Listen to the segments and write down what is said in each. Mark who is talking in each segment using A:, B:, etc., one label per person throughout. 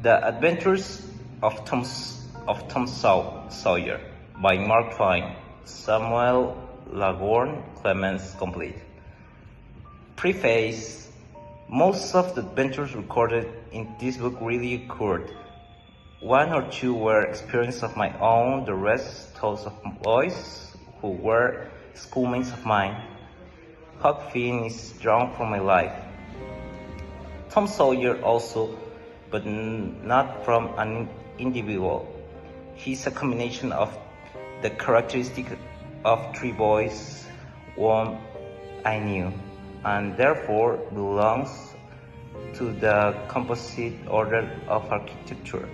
A: The Adventures of Tom Sawyer by Mark Twain, Samuel Langhorne Clements, complete. Preface. Most of the adventures recorded in this book really occurred. One or two were experiences of my own, the rest those of boys who were schoolmates of mine. Huck Finn is drawn from my life. Tom Sawyer also, but not from an individual. He's a combination of the characteristic of three boys whom I knew, and therefore belongs to the composite order of architecture.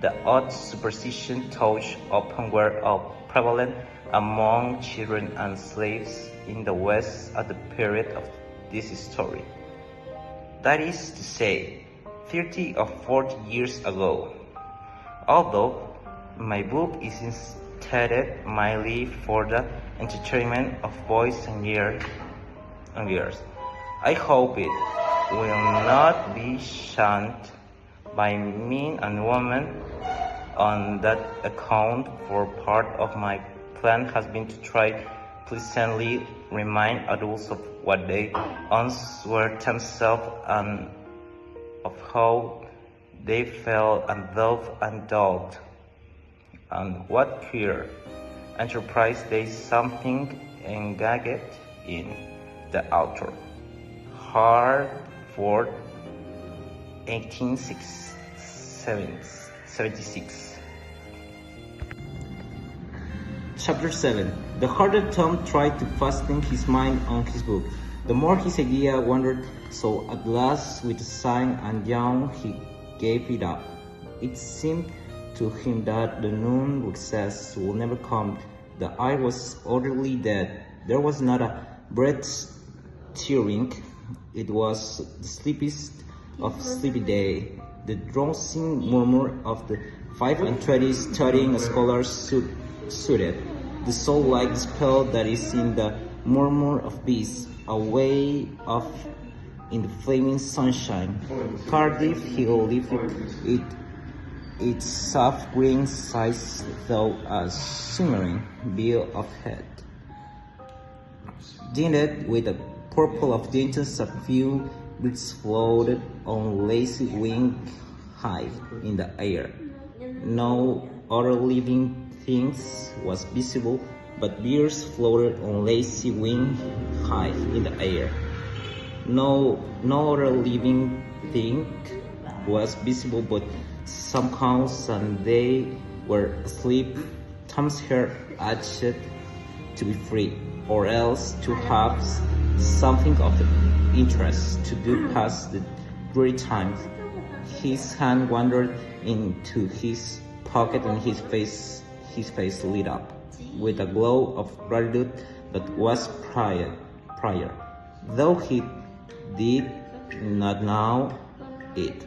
A: The odd superstition touch upon were all prevalent among children and slaves in the West at the period of this story. That is to say, 30 or 40 years ago. Although my book is intended mainly for the entertainment of boys and girls, I hope it will not be shunned by men and women on that account, for part of my plan has been to try pleasantly remind adults of what they once were themselves and of how they felt and loved and doubted, and what queer enterprise they something engaged in. The author, Hartford, 1876. Chapter 7. The harder Tom tried to fasten his mind on his book, the more his idea wandered, so at last, with a sigh and yawn, he gave it up. It seemed to him that the noon recess would never come. The eye was utterly dead. There was not a breath stirring. It was the sleepiest of sleepy day. The drowsing murmur of the 25 studying scholars suited the soul-like spell that is in the murmur of bees, away off in the flaming sunshine. Cardiff Hill lifted its soft green sides through a shimmering veil of head, tinted with the purple of dainties. A few birds floated on lazy wing high in the air. No other living things was visible, but birds floated on lazy wing high in the air. No other living thing was visible, but somehow, and they were asleep. Tom's heart ached to be free, or else to have something of interest to do past the dreary time. His hand wandered into his pocket, and his face lit up with a glow of gratitude that was prior, though he did not know it.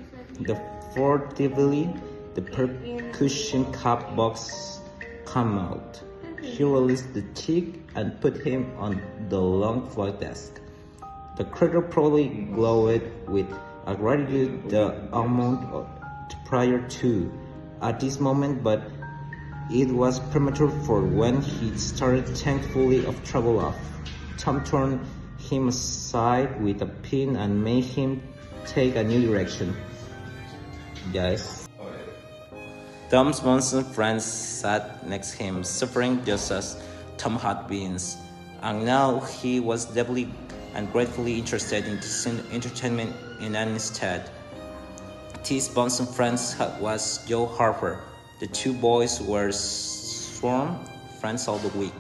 A: Furtively, the percussion cap box came out. He released the chick and put him on the long flat desk. The critter probably glowed with a gratitude the amount prior to at this moment, but it was premature, for when he started thankfully of trouble off, Tom turned him aside with a pin and made him take a new direction. Guys. Tom's Monson friends sat next to him, suffering just as Tom had been, and now he was deeply and gratefully interested in entertainment in instead. His Bonson friends was Joe Harper. The two boys were sworn friends all the week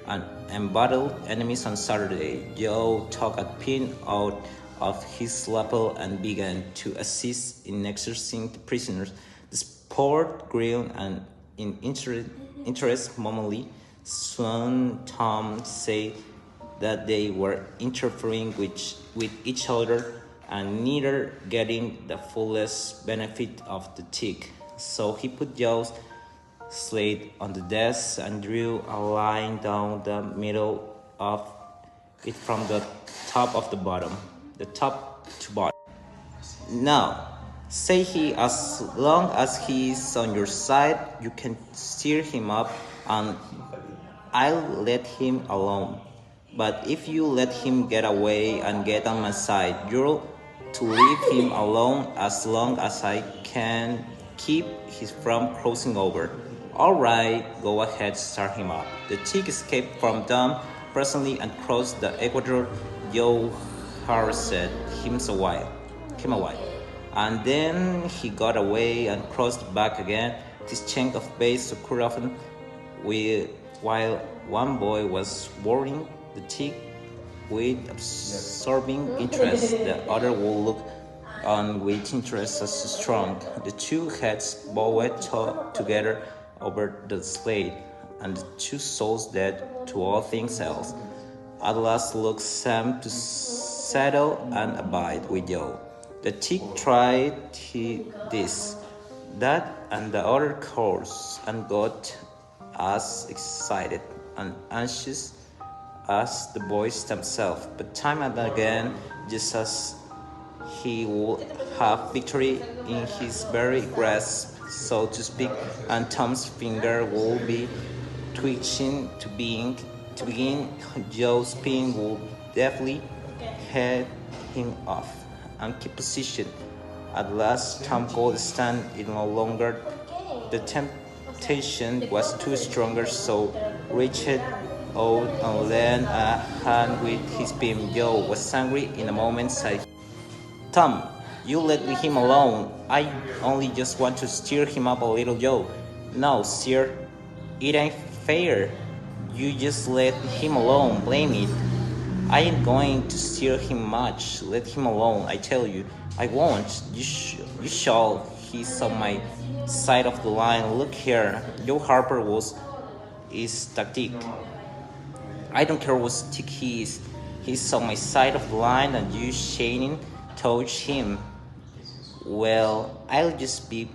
A: and embattled enemies on Saturday. Joe took a pin out of his lapel and began to assist in exorcising the prisoners. The sport grew, and in interest momentarily, soon Tom said that they were interfering with each other and neither getting the fullest benefit of the tick. So he put Joe's slate on the desk and drew a line down the middle of it from the top to bottom. Now, Say he, as long as he is on your side, you can steer him up and I'll let him alone. But if you let him get away and get on my side, you're to leave him alone as long as I can keep him from crossing over. Alright, go ahead, start him up. The tick escaped from them presently and crossed the equator. Joe harassed him a while. And then he got away and crossed back again. This change of pace occurred often while one boy was worrying the tick with absorbing interest. The other would look on with interest as strong. The two heads bowed together over the slate, and the two souls dead to all things else. At last looked Sam to settle and abide with Joe. The tick tried this, that, and the other course, and got as excited and anxious as the boys themselves. But time and again, just as he would have victory in his very grasp, so to speak, and Tom's finger would be twitching to begin, Joe's spin would deftly head him off and keep position. At last, Tom could stand it no longer. The temptation was too stronger, so reached out and lent a hand with his beam. Joe was angry in a moment, said, Tom, you let him alone. I only just want to steer him up a little, Joe. No, sir, it ain't fair. You just let him alone, blame it. I ain't going to steer him much. Let him alone, I tell you. I won't. You shall. He's on my side of the line. Look here. Joe Harper is tactic. I don't care what stick he is. He's on my side of the line and you Shannon touch him. Well, I'll just be.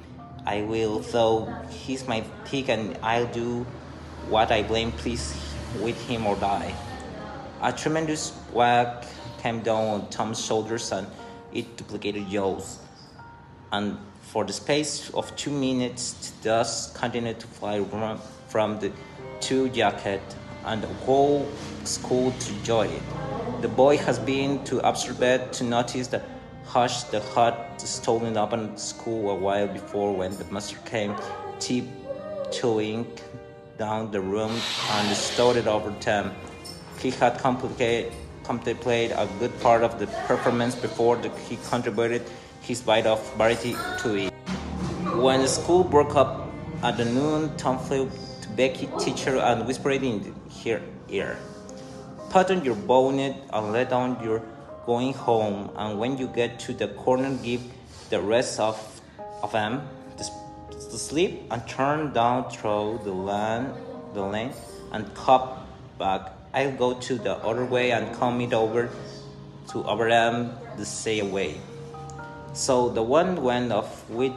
A: I will, though he's my tick and I'll do what I blame please with him or die. A tremendous whack came down on Tom's shoulders and it duplicated Joe's. And for the space of 2 minutes, the dust continued to fly from the two jackets, and the whole school enjoyed it. The boy has been too absorbed to notice the hush the hut stolen up in school a while before when the master came tiptoeing down the room and started over them. He had contemplated a good part of the performance before he contributed his bite of variety to it. When the school broke up at the noon, Tom flew to Becky's teacher and whispered in her ear, Put on your bonnet and let down your going home, and when you get to the corner, give the rest of them to sleep and turn down through the lane and cop back. I'll go to the other way and come it over to them to stay away. So the one went off with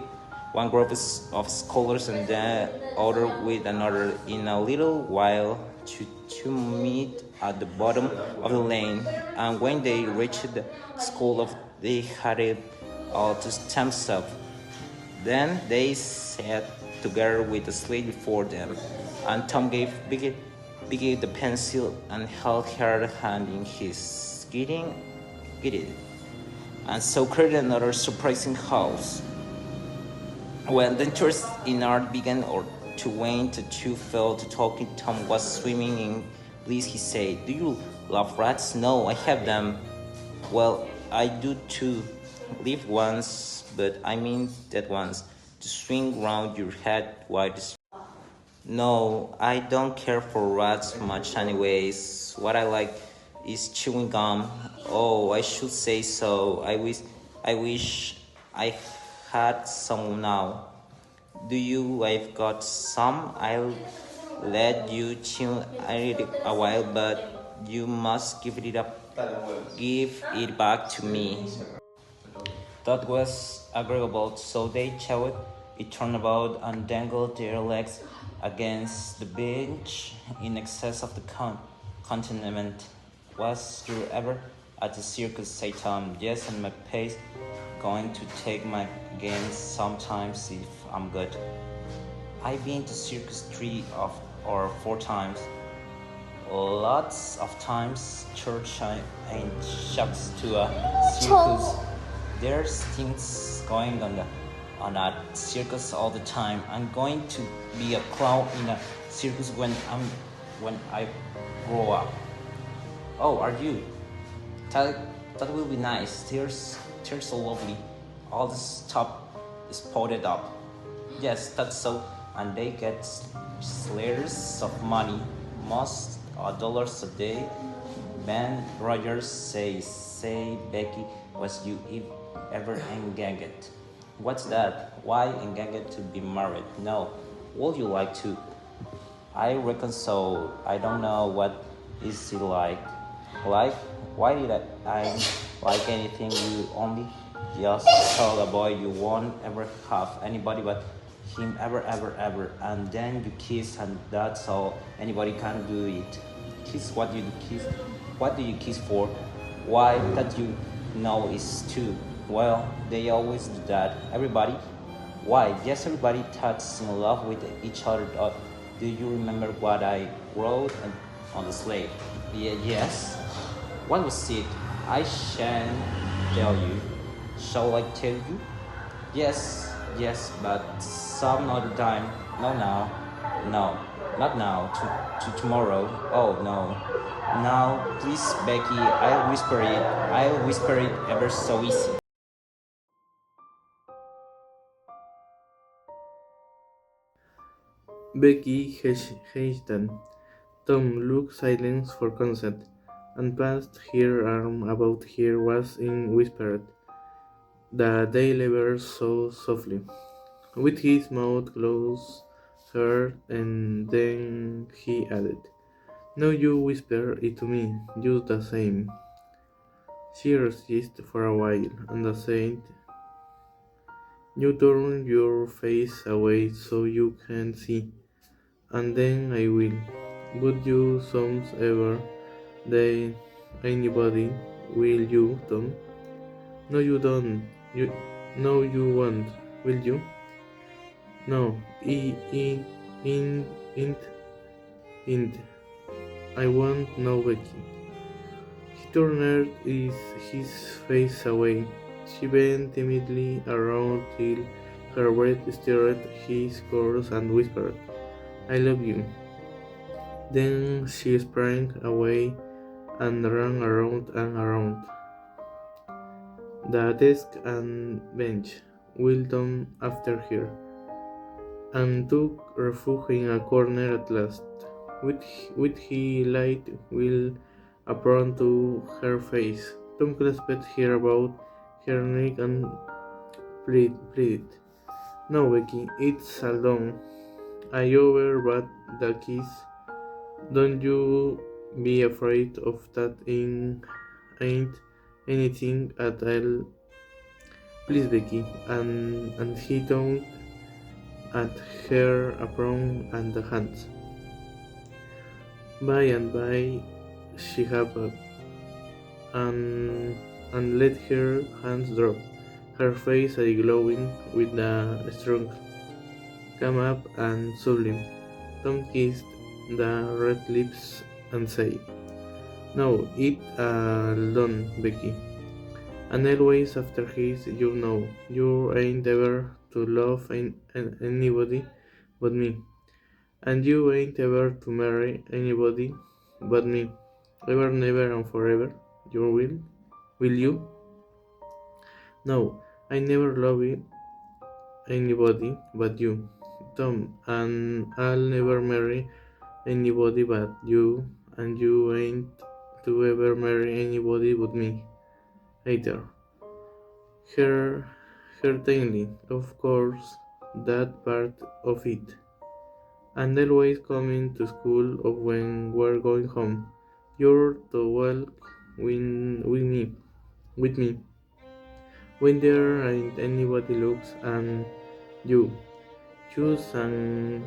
A: one group of scholars and the other with another in a little while to meet at the bottom of the lane. And when they reached the school, they had it all to themselves. Then they sat together with the slate before them, and Tom gave Biggie the pencil and held her hand in his. Get it. And so created another surprising house. When the interest in art began to wane, the two fell to talking. Tom was swimming in bliss. He said, Do you love rats? No, I have them. Well, I do too. Live once, but I mean that once. To swing round your head while No, I don't care for rats much anyways. What I like is chewing gum. Oh, I should say so. I wish I had some now. Do you? I've got some. I'll let you chew it a while, but you must give it up. Give it back to me. That was agreeable, so they chewed it, turned about, and dangled their legs against the bench in excess of the continent. Was there ever at the circus Satan. Yes, and my pace going to take my games sometimes if I'm good. I've been to circus 3 or 4 times. Lots of times church ain't shucks to a circus. There's things going on a circus all the time. I'm going to be a clown in a circus when I grow up. Oh, are you? That that will be nice. They're so lovely. All the stuff is potted up. Yes, that's so. And they get slares of money, most dollars a day. Ben Rogers says, "Say Becky, was you ever engaged?" What's that? Why engaged to be married? No. Would you like to? I reckon so. I don't know what is it like. Like, why did I like anything? You only just tell a boy you won't ever have anybody but him ever, and then you kiss, and that's all. Anybody can do it. Kiss, what you do kiss? What do you kiss for? Why, that you know is too. Well, they always do that. Everybody. Why? Yes, everybody that's in love with each other. Do you remember what I wrote on the slate? Yeah, yes. What was it? I shan't tell you. Shall I tell you? Yes, yes, but some other time. No, now. No, not now. To tomorrow. Oh, no. Now, please, Becky, I'll whisper it. I'll whisper it ever so easy.
B: Becky hesitated. Tom looked silent for consent, and passed her arm about her waist and whispered, "The day lever so softly." With his mouth closed, her, and then he added, "Now you whisper it to me, just the same." She resisted for a while, and said, "You turn your face away so you can see, and then I will. Would you some ever date anybody? Will you, Tom?" "No, you don't. No, you won't. Will you?" "No, int. I won't know, Becky." He turned his face away. She bent timidly around till her breath stirred his course and whispered, "I love you." Then she sprang away and ran around and around the desk and bench, Will Tom after her, and took refuge in a corner at last. With he light Will upon to her face. Tom clasped her about her neck and pleaded, "No, Becky, it's all done. I over but the kiss. Don't you be afraid of that ain't anything at all. Please, Becky." And he tugged at her apron and the hands. By and by she gave up and let her hands drop. Her face glowing with the strong came up and sublime. Tom kissed the red lips and said, "No, it done, Becky. And always after his, you know, you ain't ever to love anybody but me. And you ain't ever to marry anybody but me. Ever, never, and forever. You will? Will you?" "No, I never loved anybody but you, Tom, and I'll never marry anybody but you, and you ain't to ever marry anybody but me, either." Her, certainly, of course, that part of it. And always coming to school or when we're going home. You're to walk with me, when there ain't anybody looks, and you choose and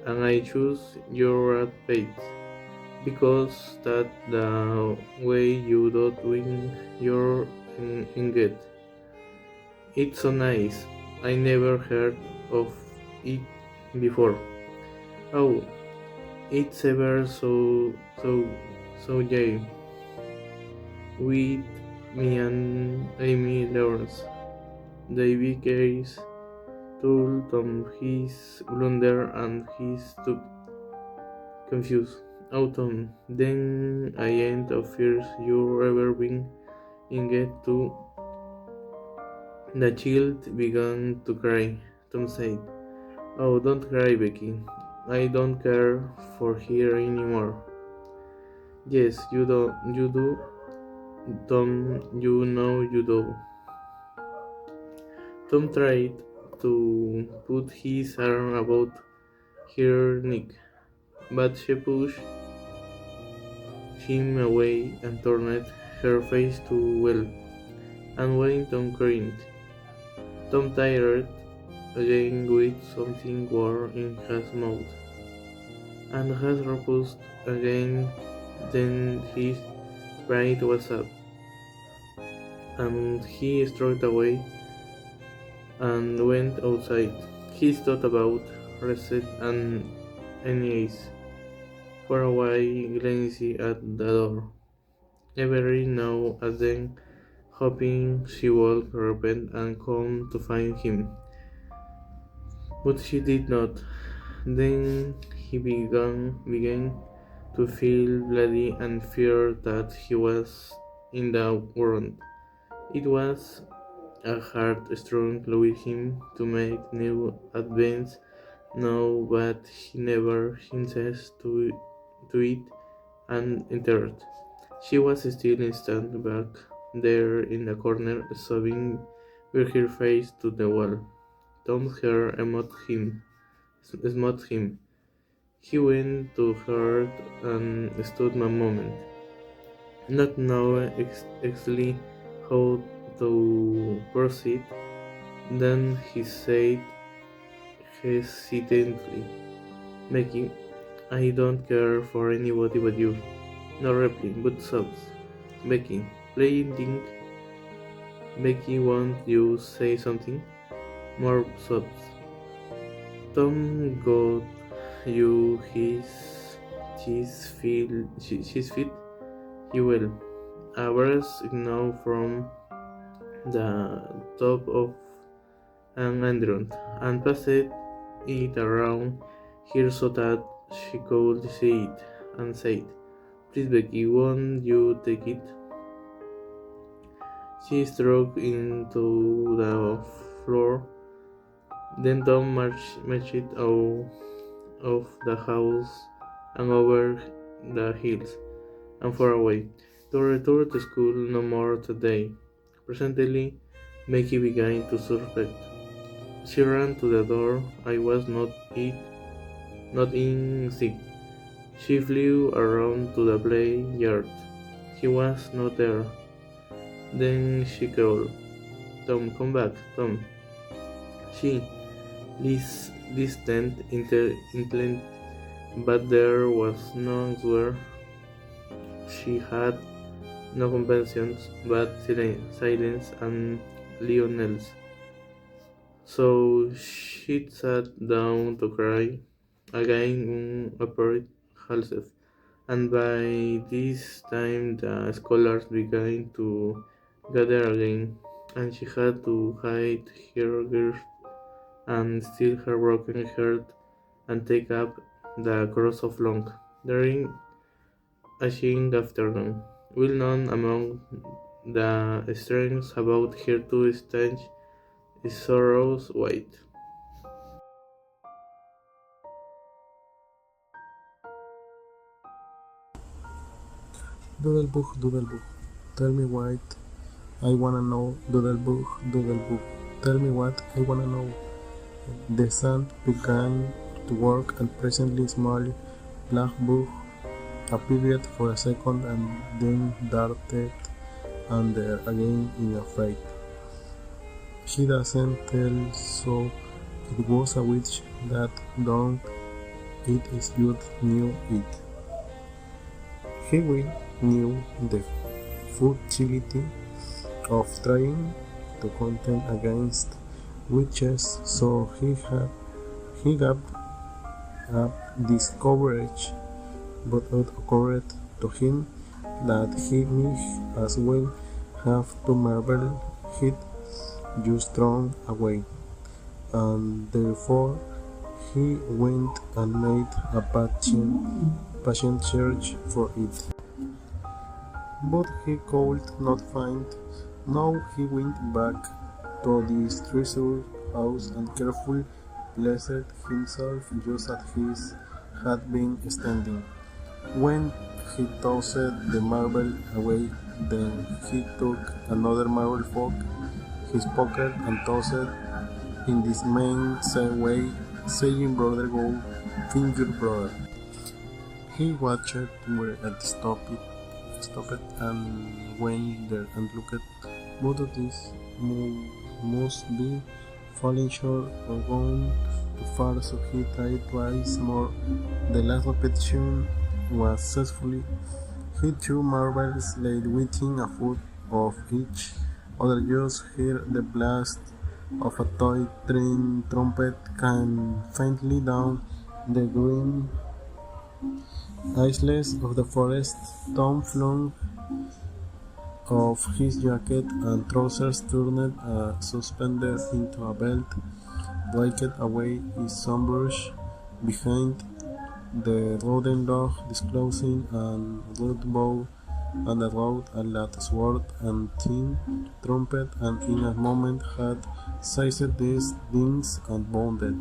B: I choose your at page. because that the way you don't win your ingot. It's so nice. I never heard of it before. Oh, it's ever so gay. With me and Amy Lawrence. Davy Case told Tom his blunder and he's too confused. Oh Tom, then I ain't of fears you ever been in get to. The child began to cry. Tom said, "Oh, don't cry, Becky. I don't care for her anymore." "Yes, you do, Tom, you know you do." Tom tried to put his arm about her neck, but she pushed him away and turned her face to well, and when Tom grinned, Tom tired again with something warm in his mouth, and has repulsed again. Then his pride was up, and he strode away and went outside. He thought about reset and enemies for a while, glancing at the door, every now and then hoping she would repent and come to find him. But she did not. Then he began to feel bloody and fear that he was in the world. It was a hard struggle with him to make new advances now, but he never hinted to it and entered. She was still instantly back there in the corner, sobbing with her face to the wall. Tom's hair smote him. He went to her and stood a moment, not knowing exactly how to proceed. Then he said hesitantly, "Becky, I don't care for anybody but you." No reply, but sobs. "Becky, pleading. Becky, won't you say something?" More sobs. Tom got you his feet. He will. A breath now from the top of an hydrant and passed it around here so that she could see it, and said, "Please, Becky, won't you take it?" She struck into the floor. Then Tom marched out of the house and over the hills and far away, to return to school no more today. Presently, Becky began to suspect. She ran to the door. I was not in sick. She flew around to the play yard. He was not there. Then she called, "Tom, come back, Tom." She listened intently, but there was no answer. She had no companions but silence and Lionel's. So she sat down to cry again unappeared herself, and by this time the scholars began to gather again, and she had to hide her grief and still her broken heart and take up the cross of long. During a shing afternoon, well known among the strange about her to stanch sorrows white.
C: Doodlebug, tell me what I wanna know. Doodlebug, tell me what I wanna know. The sun began to work, and presently small black bug appeared for a second and then darted under again in a fright. She doesn't tell, so it was a witch that done it as you knew it. He will knew the futility of trying to contend against witches, so he gave up this courage, but it occurred to him that he might as well have to marvel it just thrown away, and therefore he went and made a patient search for it. But he could not find. Now he went back to this treasure house and carefully placed himself just as he had been standing. When he tossed the marble away, then he took another marble from his pocket and tossed it in this same way, saying, "Brother, go, find your brother." He watched where it stopped and went there and looked. Both of these must be falling short or gone too far, so he tried twice more. The last repetition was successfully. He two marbles laid within a foot of each other. Just heard the blast of a toy train trumpet came faintly down the green isles of the forest. Tom flung off his jacket and trousers, turned a suspender into a belt, raked away his sunbrush behind the rodent dog, disclosing an rude bow and a rod, a light sword and tin trumpet, and in a moment had seized these things and bounded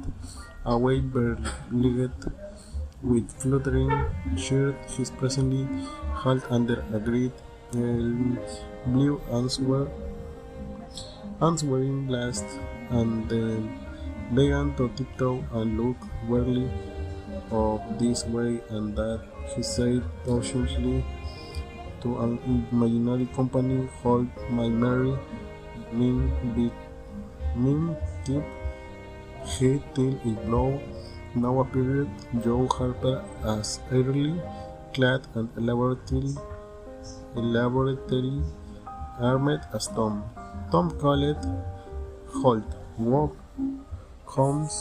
C: away bare-legged with fluttering shirt. He presently halted under a great blue answering blast, and then began to tiptoe and look warily of this way and that. He said cautiously to an imaginary company, "Hold my merry mean keep he till it blow." Now appeared Joe Harper as early clad and elaborately armed as Tom. Tom called, "Halt! Walk comes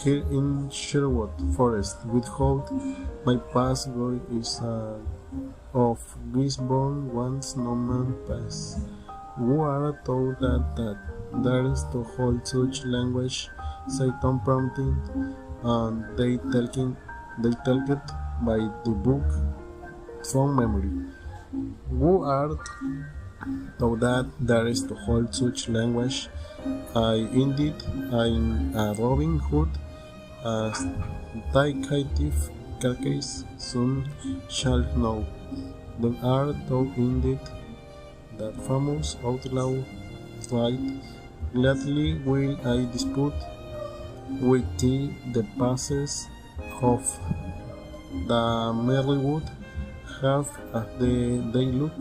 C: here in Sherwood Forest. Without my pass, Goy is of Gisborne once no man pass. Who are told that there is to hold such language," said Tom prompting, "and they take it by the book from memory. Who art thou that there is to hold such language? Indeed, I'm a Robin Hood, as thy caitiff carcass soon shalt know. Then art thou indeed that famous outlaw, right? Gladly will I dispute with thee the passes of the Merrywood. Half as they look,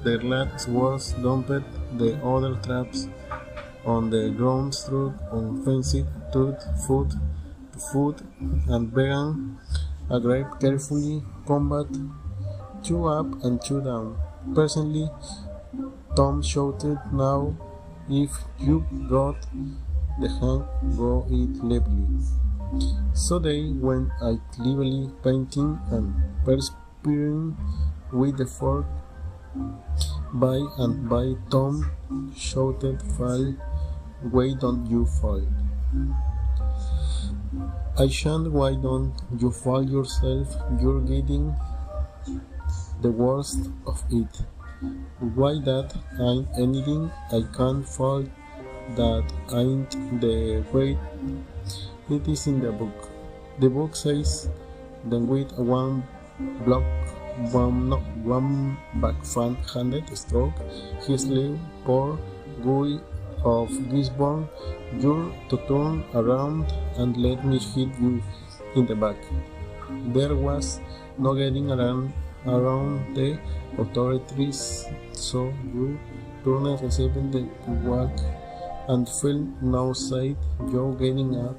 C: their lad swords dumped, the other traps on the ground struck on fenced foot to foot, and began a great carefully combat, two up and two down. Presently Tom shouted, "Now, if you got the hang, go it lively." So they went out lively, painting and perspiring with the fork. By and by Tom shouted, "Fall, why don't you fall? I shan't, why don't you fall yourself? You're getting the worst of it. Why, that ain't anything. I can't fall. That ain't the way it is in the book. The book says, then with one back-handed stroke, he slew poor Guy of Gisborne. You're to turn around and let me hit you in the back." There was no getting around the authorities, so you turned, receiving the whack, and fell now, said Joe, getting up.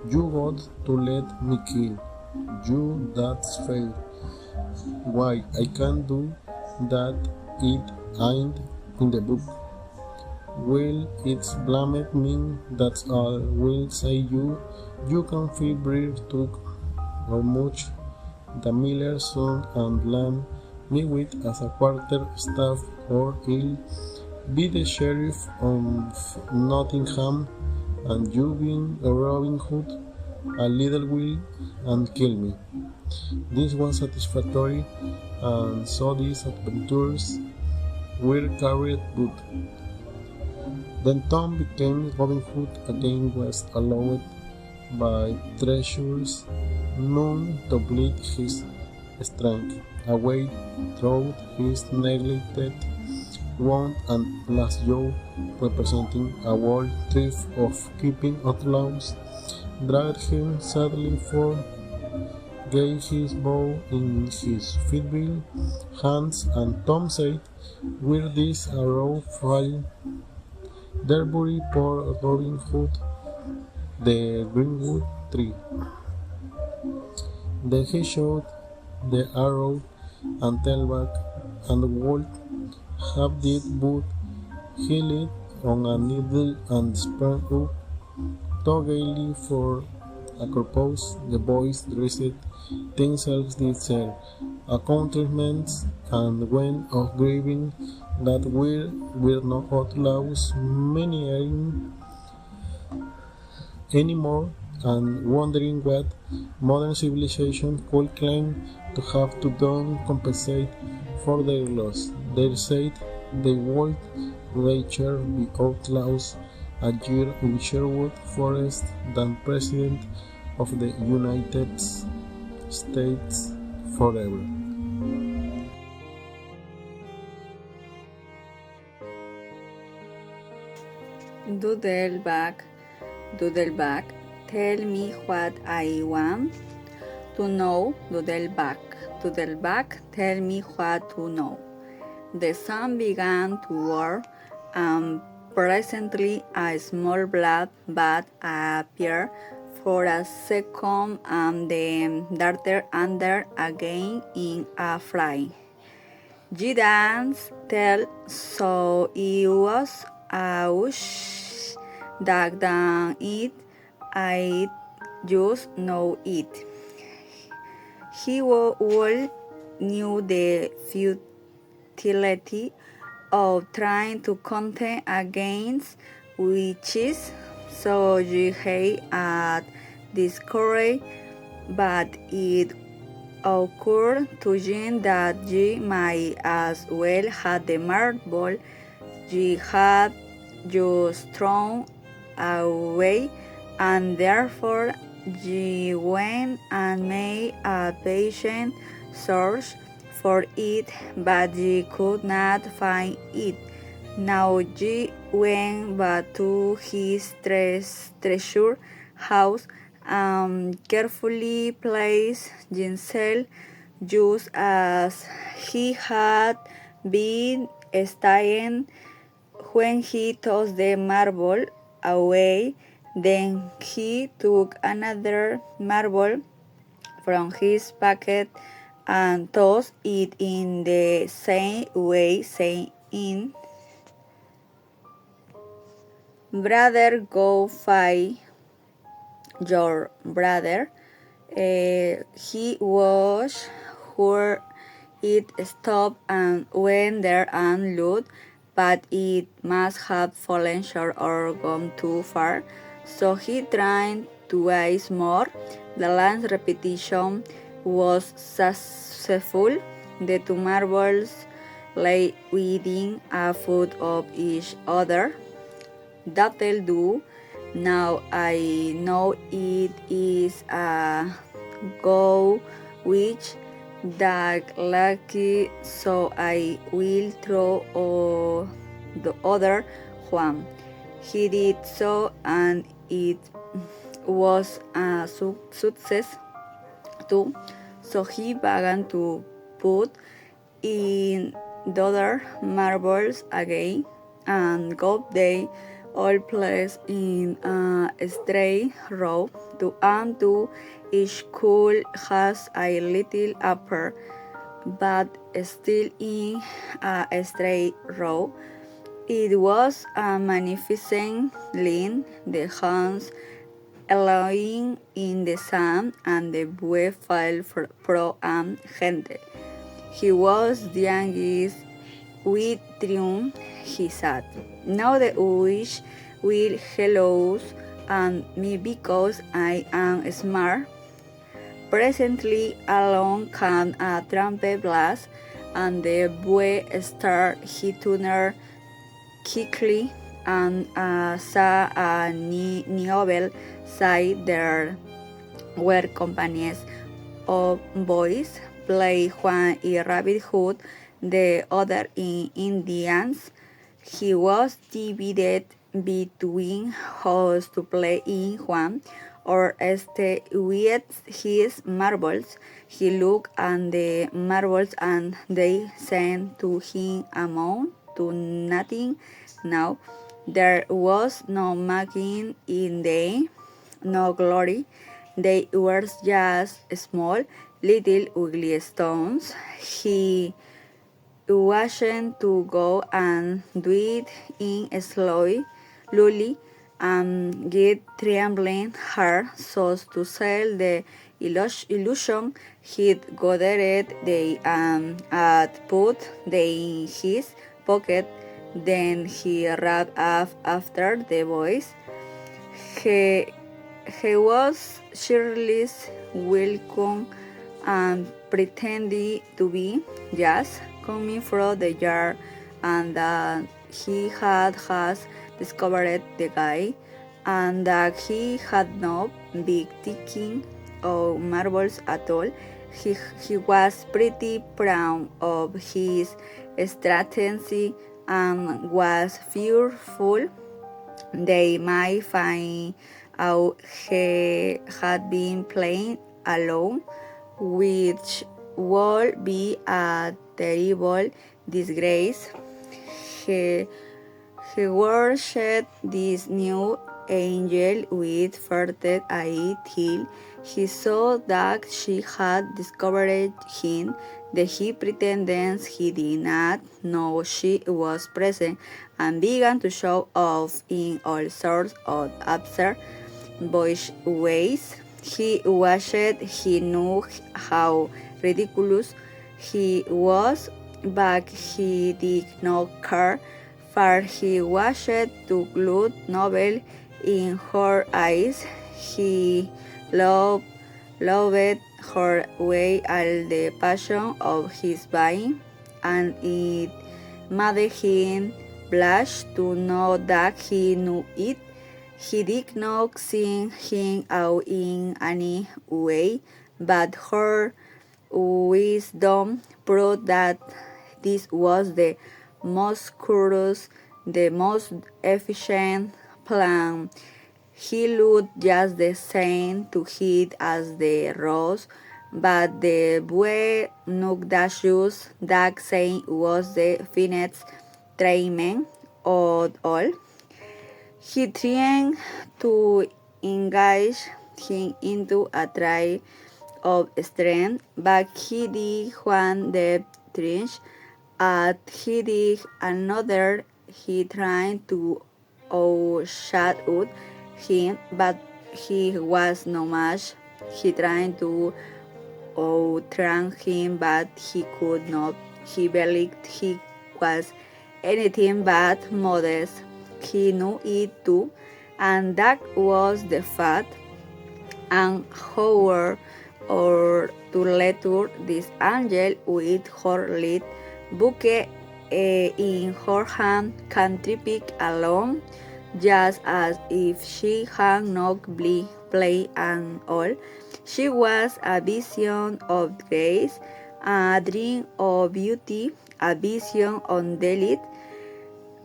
C: "You got to let me kill you, that's fair. Why I can't do that, it ain't in the book. Well, it's blamed me, that's all. Will say you can feel brave took or much the miller's son and blame me with as a quarter staff or ill be the sheriff of Nottingham and you being a Robin Hood, a little will and kill me. This was satisfactory, and so these adventures were carried good. Then Tom became Robin Hood again was allowed by treasures none to bleed his strength away through his neglected want and last Joe, representing a world thrift of keeping outlaws, dragged him sadly for gave his bow in his feeble hands, and Tom said, "Where this arrow fall, there bury poor Robin Hood, the greenwood tree." Then he shot the arrow and fell back, and the wolf half did but he lit on a needle and sprang up so gaily for a purpose. The boys dressed themselves did their accomplishments, and when of grieving that were no outlaws many anymore, and wondering what modern civilization could claim to have to done compensate for their loss. They said they would rather be outlaws a year in Sherwood Forest than President of the United States forever.
D: Doodlebug, Doodlebug, tell me what I want to know. Doodlebug, Doodlebug, tell me what to know. The sun began to warm, and presently a small black bat appeared for a second, and then darted under again in a fly. She danced till so it was a wish that done it. I just know it. He all knew the futility of trying to contend against witches, so she hated at discourage, but it occurred to Jean that she might as well have the marble she had just thrown away, and therefore she went and made a patient search for it, but she could not find it. Now she went back to his treasure house and carefully placed himself just as he had been staying when he tossed the marble away. Then he took another marble from his pocket and tossed it in the same way, saying, "Brother, go find your brother." He was where it stopped and went there and looked, but it must have fallen short or gone too far, so he tried twice more. The last repetition was successful. The two marbles lay within a foot of each other. "That'll do. Now I know it is a go which dark lucky, so I will throw the other one." He did so, and it was a success too. So he began to put in the other marbles again, and got they all placed in a straight row, and each could has a little upper but still in a straight row. It was a magnificent line, the hands allowing in the sun, and the bue fell pro am gente. He was the youngest with triumph, he said. Now the wish will hello and me because I am smart. Presently along came a trumpet blast, and the bue started he turned quickly and saw a noble sight. There were companies of boys, play Juan y Rabbit Hood, the other in Indians. He was divided between hosts to play in Juan or stay with his marbles. He looked at the marbles and they seemed to him amount to nothing now. There was no making in them, no glory. They were just small, little ugly stones. He wasn't to go and do it in slowly and get trembling hard so to sell the illusion he'd gathered they had put they in his pocket. Then he ran up after the boys. He, he was surely welcome and pretended to be just coming from the yard, and that he had just discovered the guy, and that he had not been thinking of marbles at all. He was pretty proud of his strategy and was fearful they might find out he had been playing alone, which would be a terrible disgrace. He, he worshipped this new angel with fervent eye till he saw that she had discovered him, that he pretended he did not know she was present, and began to show off in all sorts of absurd, boyish ways. He wished he knew how ridiculous he was, but he did not care, for he wished to look noble in her eyes. He loved her way all the passion of his being, and it made him blush to know that he knew it. He did not sing him out in any way, but her wisdom proved that this was the most curious, the most efficient plan. He looked just the same to hit as the rose, but the bue nugdashus that saying was the finest treatment of all. He tried to engage him into a trial of strength, but he did one the trench, and he did another. He tried to outshout him, but he was no match. He tried to outrun him, but he could not. He believed he was anything but modest. He knew it too, and that was the fact. And however, or to letter this angel with her lit bouquet in her hand can trip along, just as if she had not played and all. She was a vision of grace, a dream of beauty, a vision of delight.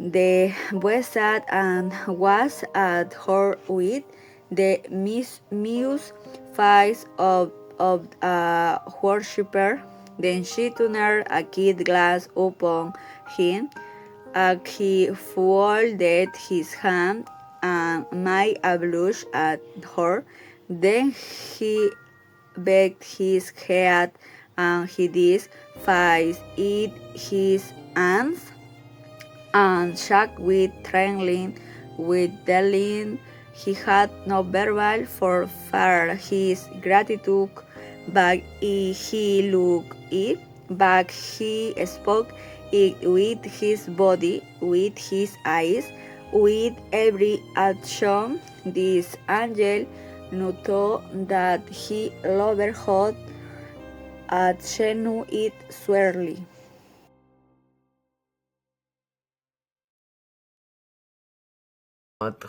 D: The wizard and was at her with the muse face of a worshipper. Then she turned a kid glass upon him, and he folded his hand and made a blush at her. Then he begged his head and he did face it his hands and shook with trembling with telling he had no verbal for his gratitude, but he looked it, but he spoke it with his body, with his eyes, with every action. This angel knew that he loved her, and she knew it surely.
E: At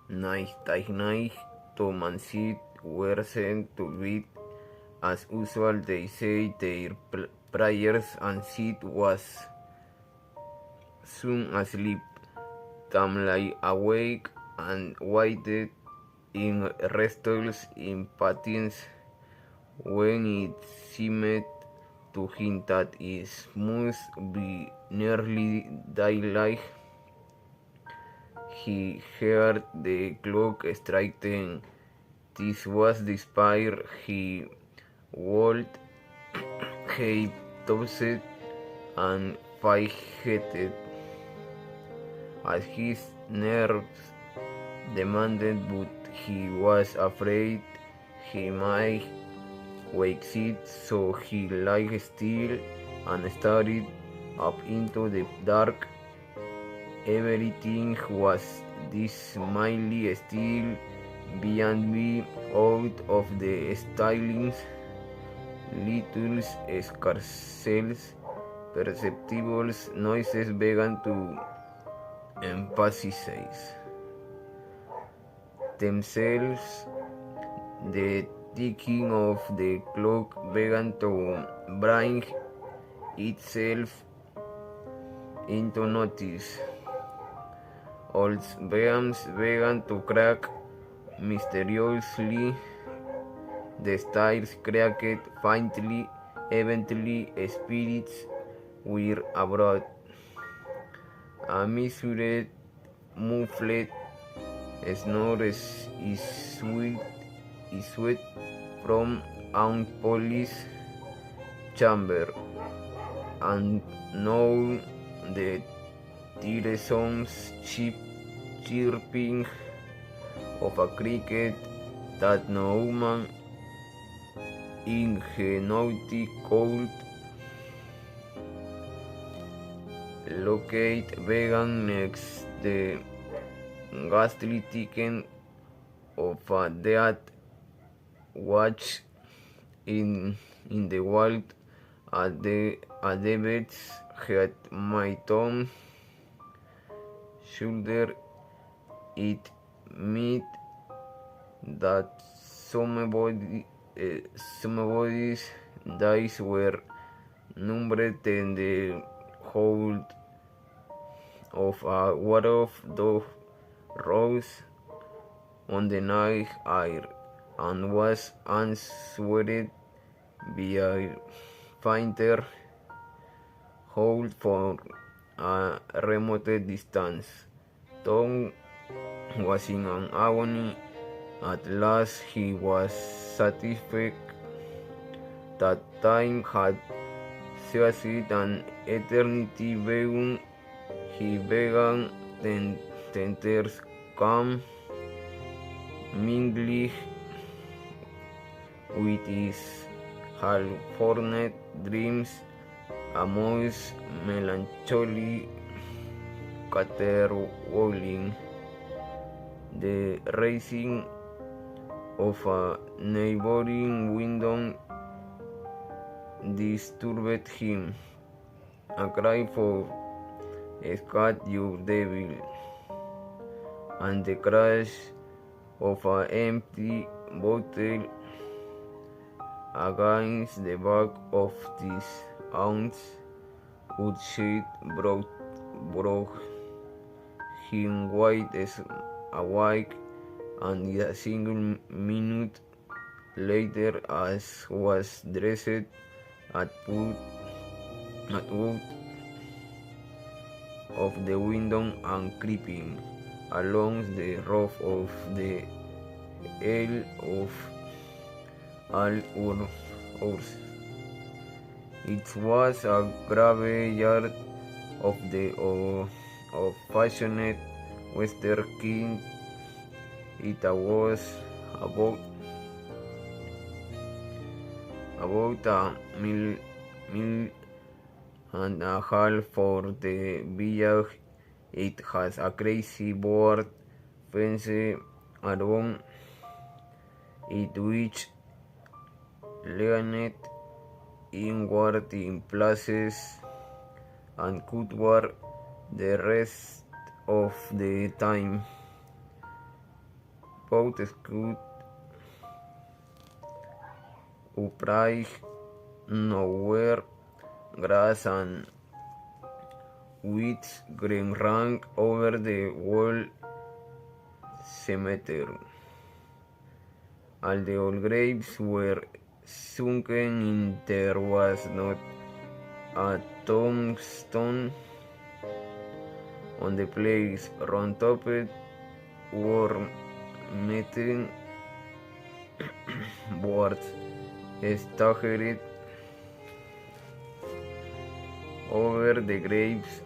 E: 9:30, Tom and Sid were sent to bed. As usual, they said their prayers and Sid was soon asleep. Tom lay awake and waited in restless impatience when it seemed to him that it must be nearly daylight. He heard the clock strike 10. This was the spire he would he tossed and fighted as his nerves demanded, but he was afraid he might wake Sid, so he lay still and stared up into the dark. Everything was dismally still beyond me. Out of the stillness, little scarce perceptible noises began to emphasize themselves. The ticking of the clock began to bring itself into notice. Old beams began to crack mysteriously. The stairs cracked faintly. Eventually, spirits were abroad. A measured, muffled snore issued from Aunt Polly's chamber, and now the tiresome chirping of a cricket that no human ingenuity could locate began next. The ghastly ticking of a death watch in the wild at the bed's head. My Tom shoulder. It meant that somebody's days were numbered, and the hold of a ward of dove rose on the night air and was answered by a fainter hold for a remote distance. Tom was in an agony. At last he was satisfied that time had seized an eternity begun. He began tender's calm, mingling with his half-formed dreams, a most melancholy caterwauling. The raising of a neighboring window disturbed him. A cry for "Scat, you devil!" and the crash of an empty bottle against the back of this aunt's woodshed brought him wide awake, and a single minute later, as was dressed at foot of the window and creeping along the roof of the Earl of Alworth hours. It was a graveyard of the passionate Western king. It was about a mile and a half for the village. It has a crazy board fence around it which leaned inward in places and could work the rest of the time. Both stood upright, nowhere grass and weeds green ran over the whole cemetery. All the old graves were sunken in. There was not a tombstone on the place. Round top it were meeting boards staggered over the graves,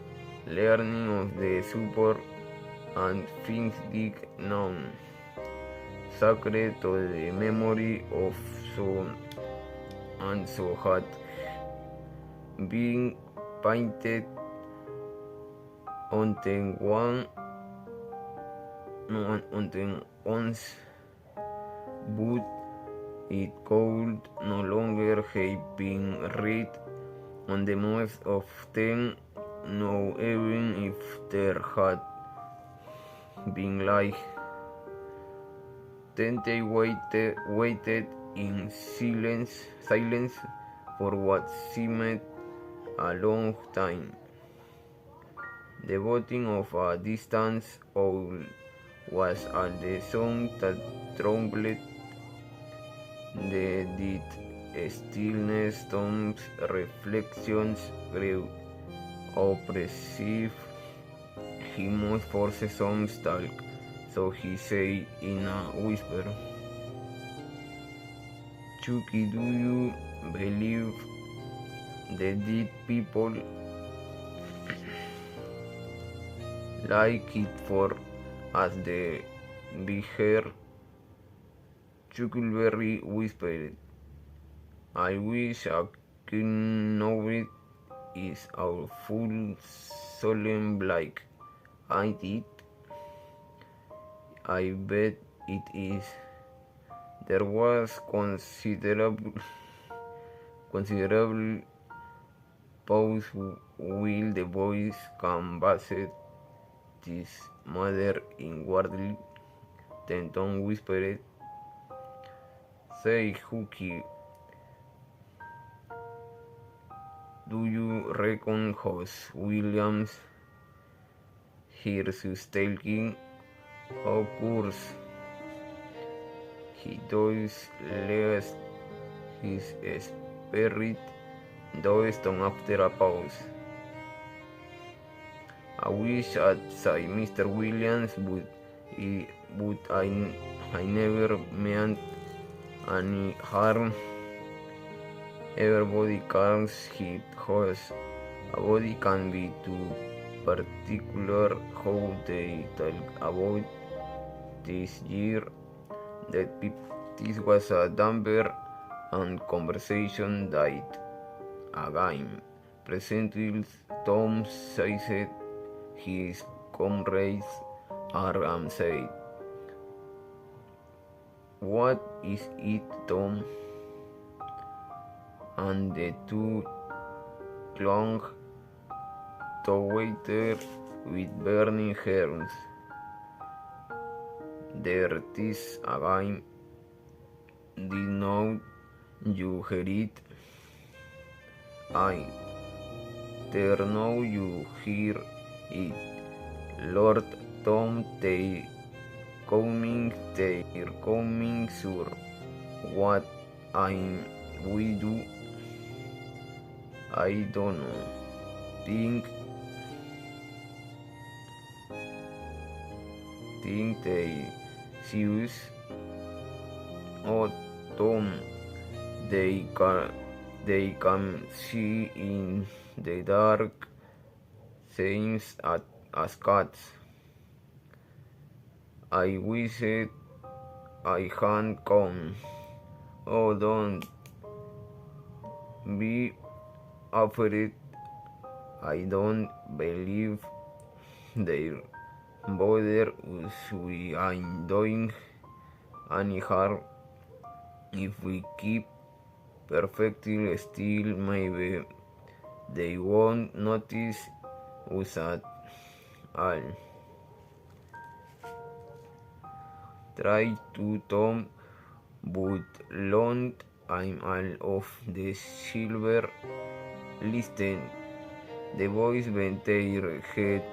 E: learning of the support and things dig known, sacred to the memory of so and so had been painted on the once, but it could no longer have been read on the most of them, no, even if there had been light. Then they waited in silence for what seemed a long time. The voting of a distant owl was at the sound that trembled the dead stillness. Tom's reflections grew oppressive. He must force some talk, so he said in a whisper, "Chucky, do you believe the dead people like it for us the behavior?" Chuckleberry whispered, "I wish I could know it is our full solemn like I did. I bet it is." There was considerable pause while the boys canvassed this matter inwardly. Then Tom whispered, "Say, Hooky, do you reckon Hoss Williams hears us talking?" "Of course he does," lest his spirit does Tom after a pause. "I wish I'd say Mr. Williams, but I never meant any harm. Everybody calls hit horse. A body can be too particular how they talk about this year. This was a damper and conversation died again. Presently Tom seized his comrade's arm and said, "What is it, Tom?" And the two clung together with burning hands. There it is again. Did not you hear it? Aye, there now you hear it, Lord Tom. They're coming, sir. What I'm we do? I don't know. Think they see us? Oh, Tom, they can see in the dark, same as cats. I wished I had come. Oh, don't be afraid. I don't believe their bother us. We ain't doing any harm if we keep perfectly still. Maybe they won't notice us at all. Try to Tom, but learned I'm all of the silver. Listen, the boys bent their head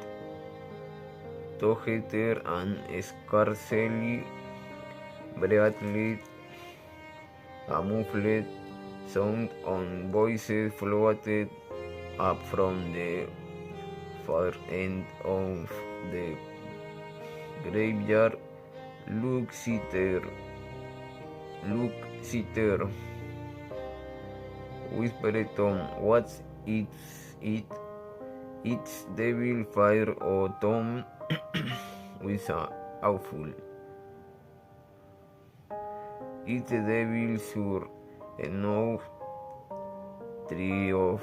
E: together and scarcely breathed. A muffled sound of voices floated up from the far end of the graveyard. Look, sister, whispered Tom. What's it? It's devil fire. Oh, Tom, with a awful. It's the devil, sure enough. Three of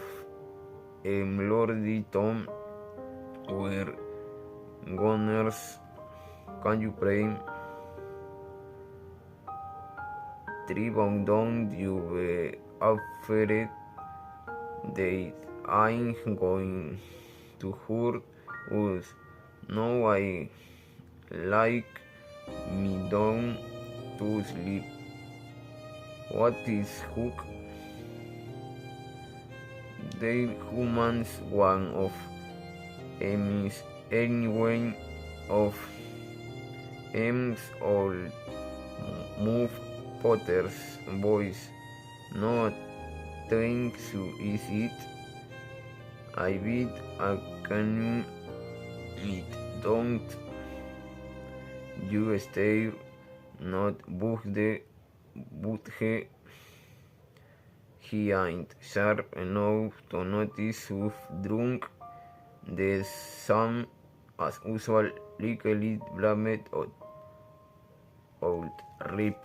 E: Lordy Tom were gunners. Can you pray? Three bound down, you be afraid. They ain't going to hurt us. No, I like me down to sleep. What is hook? The humans, one of Amy's anyway of M's all move Potter's voice. No, thanks you, is it? I bet I can it. Don't you stare, not but he ain't sharp enough to notice who've drunk the same as usual, likely blamed old Rip.